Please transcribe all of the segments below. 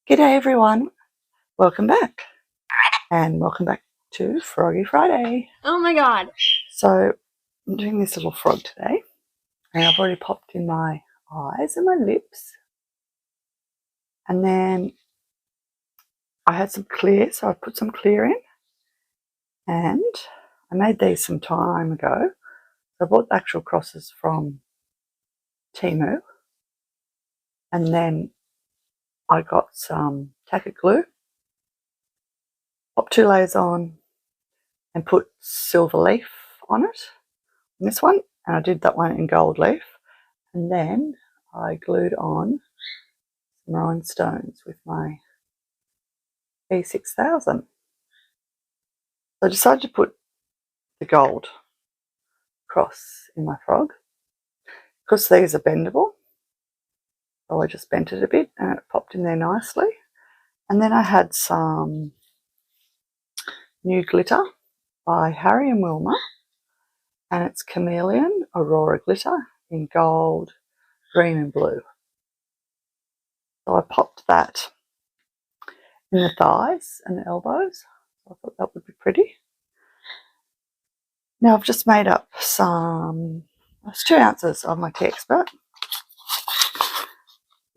G'day everyone, welcome back, and welcome back to Froggy Friday. Oh my god. So I'm doing this little frog today, and I've already popped in my eyes and my lips, and then I had some clear, so I put some clear in, and I made these some time ago. So I bought the actual crosses from Temu, and then I got some tacky glue, popped 2 layers on, and put silver leaf on it, on this one, and I did that one in gold leaf, and then I glued on some rhinestones with my E6000. So I decided to put the gold cross in my frog because these are bendable. So I just bent it a bit and it popped in there nicely. And then I had some new glitter by Harry and Wilma, and it's Chameleon Aurora Glitter in gold, green and blue. So I popped that in the thighs and the elbows. I thought that would be pretty. Now I've just made up some, it's 2 ounces of my tea expert.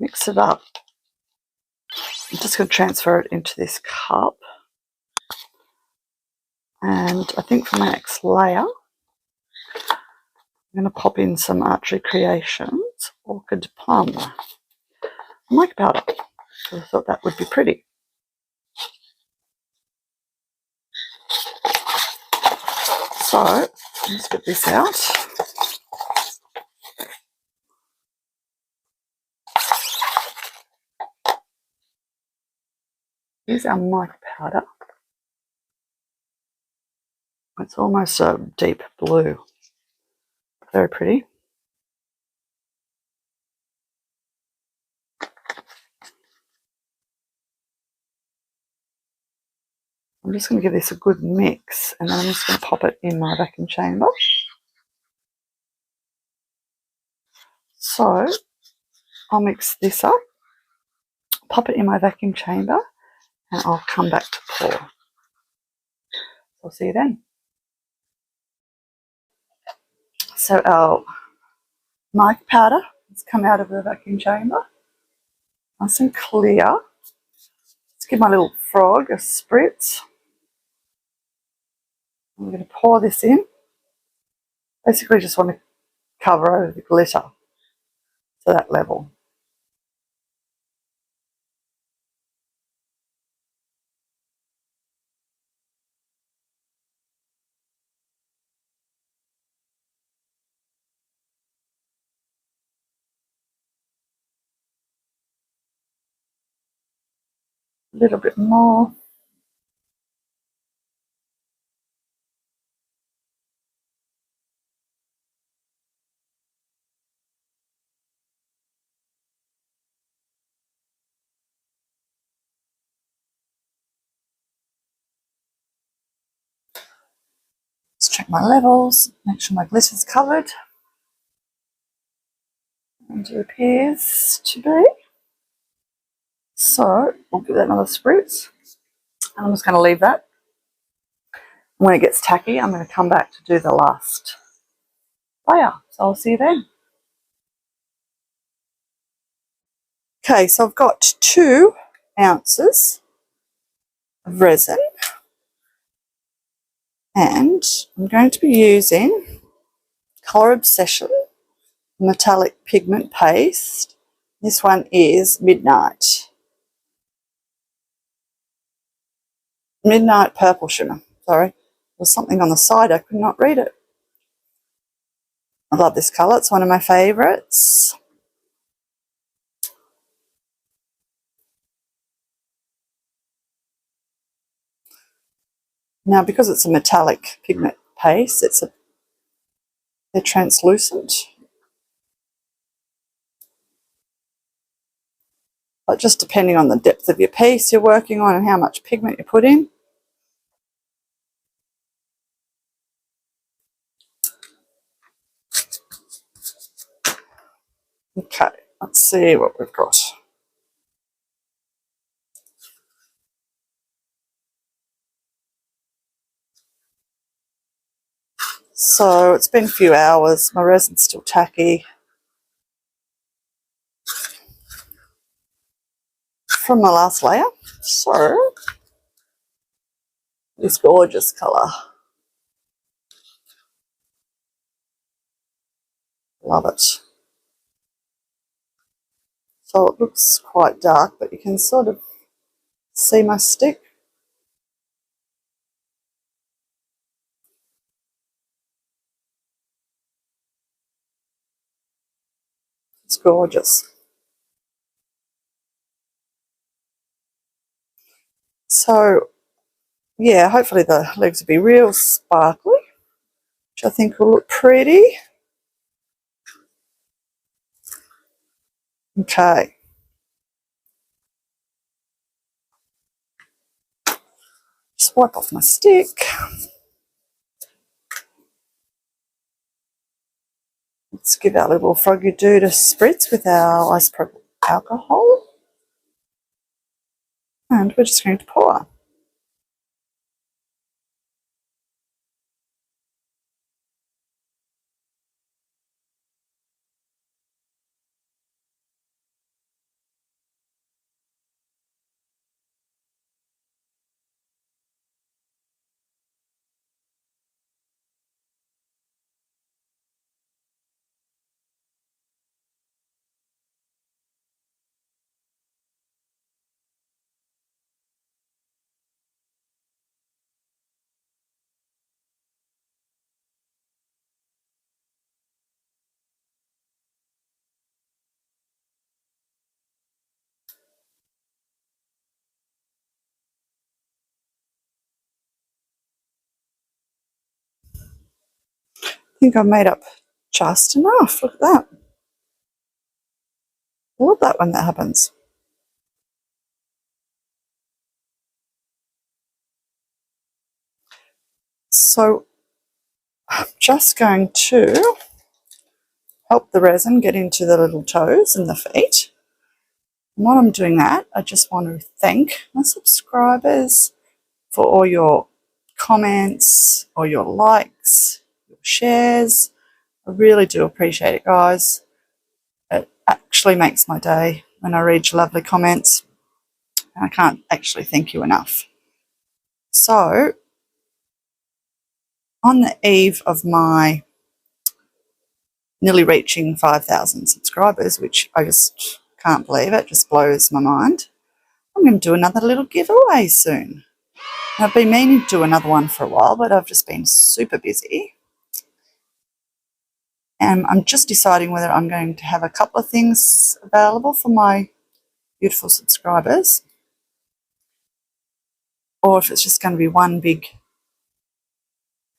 Mix it up. I'm just going to transfer it into this cup. And I think for my next layer, I'm going to pop in some Archery Creations Orchid Plum mica powder. So I thought that would be pretty. So let's get this out. Here's our mica powder. It's almost a deep blue. Very pretty. I'm just going to give this a good mix, and then I'm just going to pop it in my vacuum chamber. So I'll mix this up, pop it in my vacuum chamber, and I'll come back to pour. I'll see you then. So our mica powder has come out of the vacuum chamber, nice and clear. Let's give my little frog a spritz. I'm going to pour this in. Basically just want to cover over the glitter to that level. A little bit more. Let's check my levels, make sure my glitter's covered. And it appears to be. So we'll give that another spritz. And I'm just going to leave that. When it gets tacky, I'm going to come back to do the last layer. So I'll see you then. Okay, so I've got 2 ounces of resin, and I'm going to be using Colour Obsession metallic pigment paste. This one is Midnight Purple Shimmer. Sorry, there's something on the side, I could not read it. I love this colour, it's one of my favourites. Now, because it's a metallic pigment paste, they're translucent. But just depending on the depth of your piece you're working on and how much pigment you put in. Okay, let's see what we've got. So it's been a few hours. My resin's still tacky from my last layer. So this gorgeous colour. Love it. So it looks quite dark, but you can sort of see my stick. It's gorgeous. So yeah, hopefully the legs will be real sparkly, which I think will look pretty. Okay. Just wipe off my stick. Let's give our little froggy dude a spritz with our isopropyl alcohol. And we're just going to pour. I think I've made up just enough. Look at that. I love that when that happens. So I'm just going to help the resin get into the little toes and the feet. And while I'm doing that, I just want to thank my subscribers for all your comments, or your likes, your shares. I really do appreciate it, guys. It actually makes my day when I read your lovely comments. And I can't actually thank you enough. So, on the eve of my nearly reaching 5,000 subscribers, which I just can't believe, it just blows my mind, I'm going to do another little giveaway soon. I've been meaning to do another one for a while, but I've just been super busy. And I'm just deciding whether I'm going to have a couple of things available for my beautiful subscribers, or if it's just going to be one big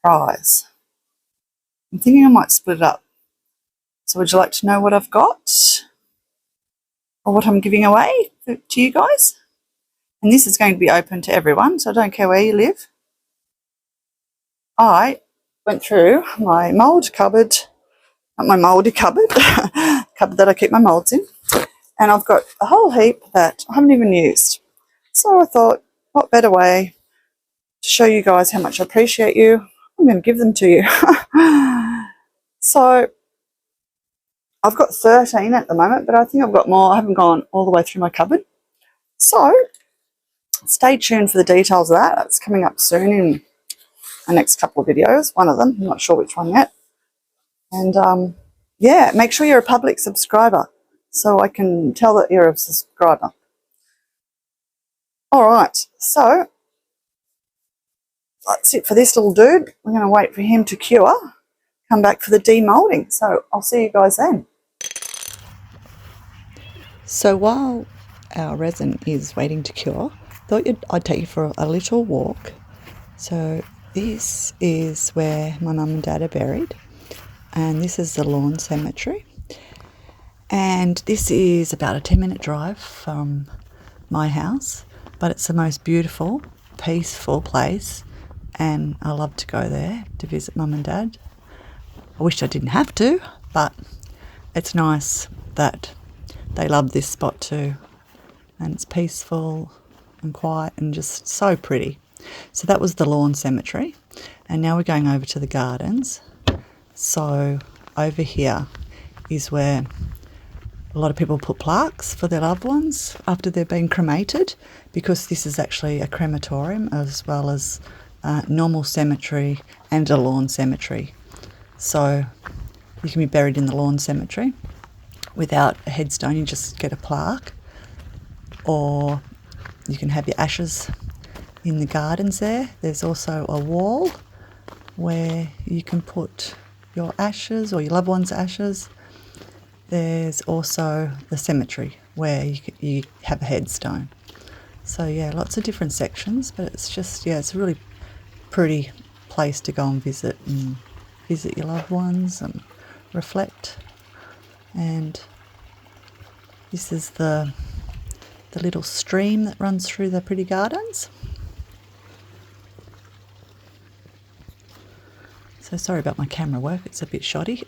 prize. I'm thinking I might split it up. So would you like to know what I've got, or what I'm giving away to you guys? And this is going to be open to everyone, so I don't care where you live. I went through my mould cupboard, not my mouldy cupboard, cupboard that I keep my moulds in, and I've got a whole heap that I haven't even used. So I thought, what better way to show you guys how much I appreciate you? I'm going to give them to you. So I've got 13 at the moment, but I think I've got more. I haven't gone all the way through my cupboard. So stay tuned for the details of that. That's coming up soon in the next couple of videos. One of them, I'm not sure which one yet. And yeah, make sure you're a public subscriber so I can tell that you're a subscriber. All right, so that's it for this little dude. We're going to wait for him to cure, come back for the demolding. So I'll see you guys then. So while our resin is waiting to cure, I thought I'd take you for a little walk. So this is where my mum and dad are buried, and this is the lawn cemetery. And this is about a 10-minute drive from my house, but it's the most beautiful, peaceful place, and I love to go there to visit mum and dad. I wish I didn't have to, but it's nice that they love this spot too, and it's peaceful and quiet and just so pretty. So that was the lawn cemetery, and now we're going over to the gardens. So over here is where a lot of people put plaques for their loved ones after they've been cremated, because this is actually a crematorium as well as a normal cemetery and a lawn cemetery. So you can be buried in the lawn cemetery without a headstone, you just get a plaque, or you can have your ashes in the gardens there. There's also a wall where you can put your ashes or your loved one's ashes. There's also the cemetery where you have a headstone. So yeah, lots of different sections, but it's just, yeah, it's a really pretty place to go and visit your loved ones and reflect. And this is the little stream that runs through the pretty gardens. So sorry about my camera work, it's a bit shoddy.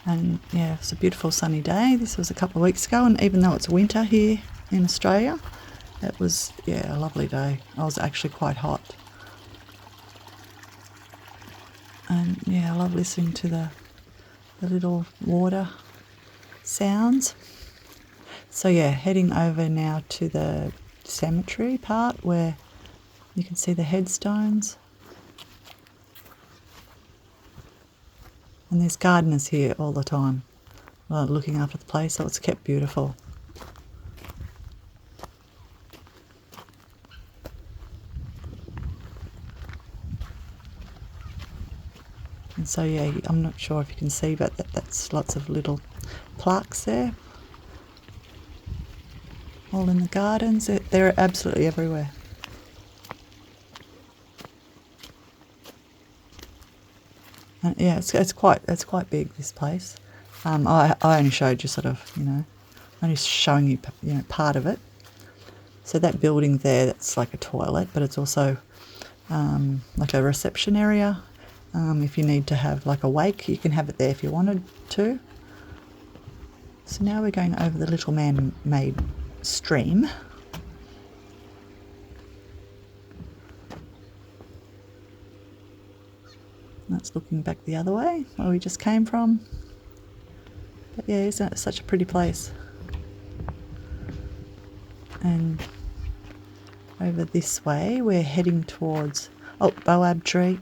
And yeah, it's a beautiful sunny day. This was a couple of weeks ago, and even though it's winter here in Australia, it was, yeah, a lovely day. I was actually quite hot. And yeah, I love listening to the little water sounds. So yeah, heading over now to the cemetery part where you can see the headstones. And there's gardeners here all the time, looking after the place, so it's kept beautiful. And so yeah, I'm not sure if you can see, but that's lots of little plaques there, all in the gardens. They're absolutely everywhere. And yeah, it's quite big, this place. I only showed you sort of, only showing you, part of it. So that building there, that's like a toilet, but it's also like a reception area. If you need to have like a wake, you can have it there if you wanted to. So now we're going over the little man-made stream. That's looking back the other way, where we just came from. But yeah, isn't it such a pretty place? And over this way, we're heading towards, boab tree,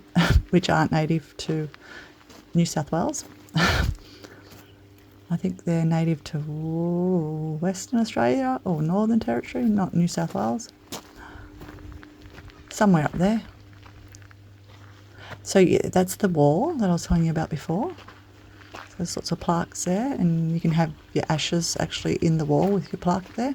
which aren't native to New South Wales. I think they're native to Western Australia or Northern Territory, not New South Wales. Somewhere up there. So yeah, that's the wall that I was telling you about before. So there's lots of plaques there, and you can have your ashes actually in the wall with your plaque there.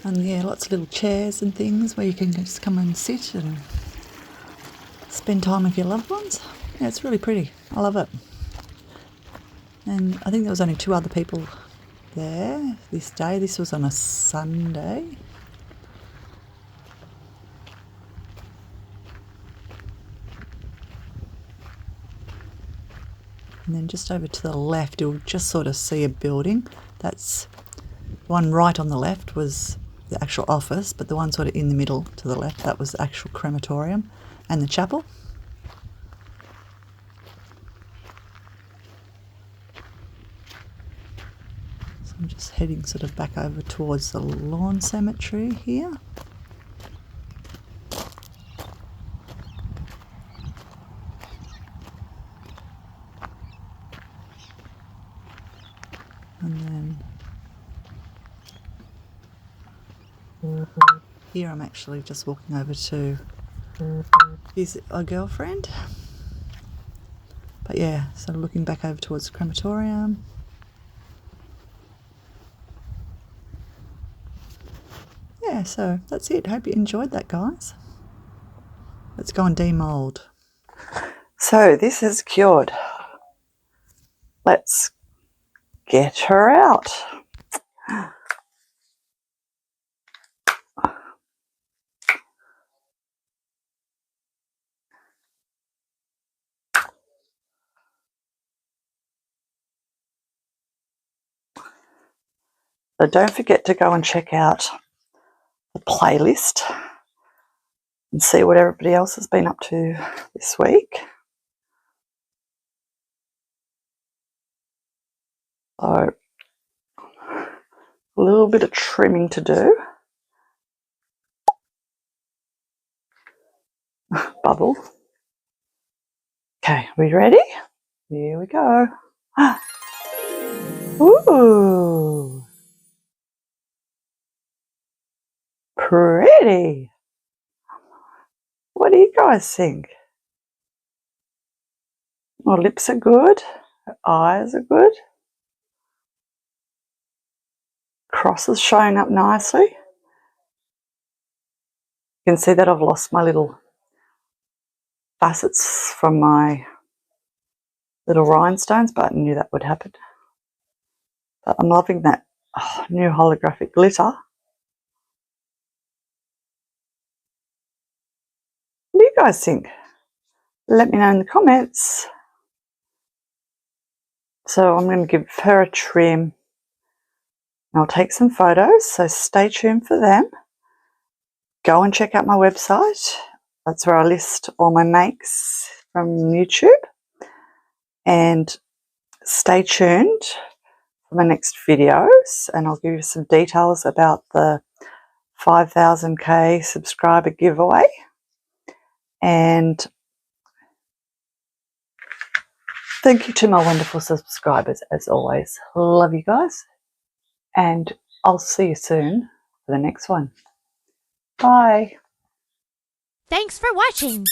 And yeah, lots of little chairs and things where you can just come and sit and spend time with your loved ones. Yeah, it's really pretty. I love it. And I think there was only 2 other people there this day. This was on a Sunday. And then just over to the left, you'll just sort of see a building. That's one right on the left was the actual office, but the one sort of in the middle to the left, that was the actual crematorium and the chapel. So I'm just heading sort of back over towards the lawn cemetery here. And then here I'm actually just walking over to visit a girlfriend. But yeah, sort of looking back over towards the crematorium. Yeah, so that's it. Hope you enjoyed that, guys. Let's go and demold. So this is cured. Let's get her out. So don't forget to go and check out the playlist and see what everybody else has been up to this week. So, a little bit of trimming to do. Bubble. Okay, we ready? Here we go. Ooh, pretty. What do you guys think? Her lips are good. Her eyes are good. Crosses showing up nicely. You can see that I've lost my little facets from my little rhinestones, but I knew that would happen. But I'm loving that new holographic glitter. What do you guys think? Let me know in the comments. So I'm going to give her a trim. I'll take some photos, so stay tuned for them. Go and check out my website. That's where I list all my makes from YouTube. And stay tuned for my next videos, and I'll give you some details about the 5,000k subscriber giveaway. And thank you to my wonderful subscribers as always. Love you guys, and I'll see you soon for the next one. Bye. Thanks for watching.